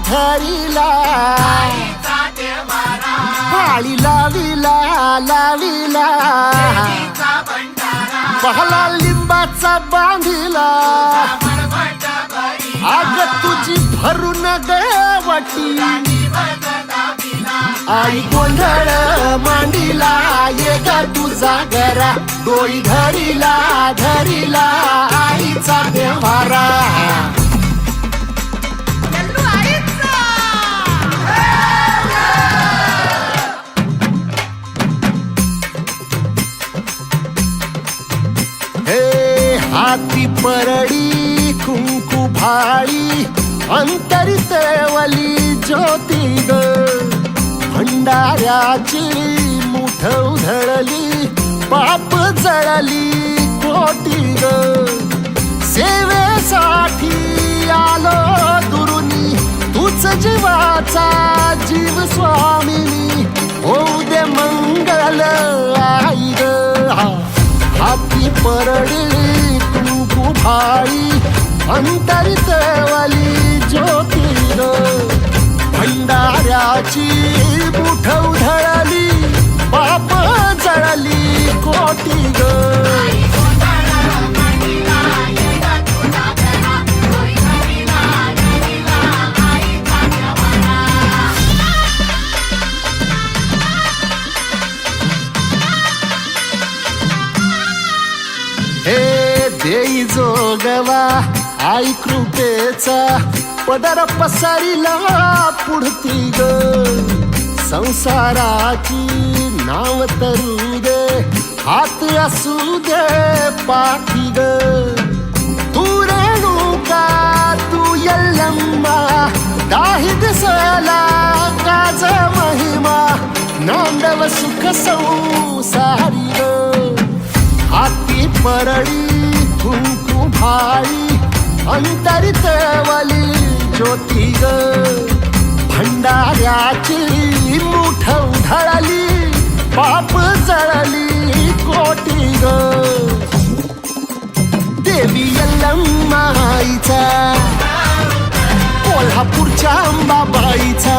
धरिला भाळी लाविला लाविला पहला लिंबाचा बांधिला आग तुझी भरून गवटी आई गोंधळ मांडिला ये ग तुझा घरा डोई धरिला धरिला आईचा देवारा हाती परडी कुंकू भाळी अंतरितवली ज्योती ग भंडाऱ्याची मुठ उधळली पाप जळली कोटी ग सेवेसाठी आलो दुरुनी तूच जीवाचा जीव स्वामिनी होऊ दे मंगल आई ग हाती परडी कुंकू भाळी अंतरितवली ज्योती ग भंडाऱ्याची मुठ उधळली पाप जळली कोटी ग देई जोगवा आई कृपेचा पदर पसरिला पुढती ग संसाराची नाव तरू दे हात असू दे पाठी ग तू रेणुका तू यल्लम्मा दाही दिसला काज महिमा नांदव सुख संसारी ग हाती परडी कुंकू भाळी अंतरितवली ज्योती ग भंडाऱ्याची मुठ उधळली पाप जळली कोटी ग देवी यल्लम्मा आईचा कोल्हापूरच्या अंबाबाईचा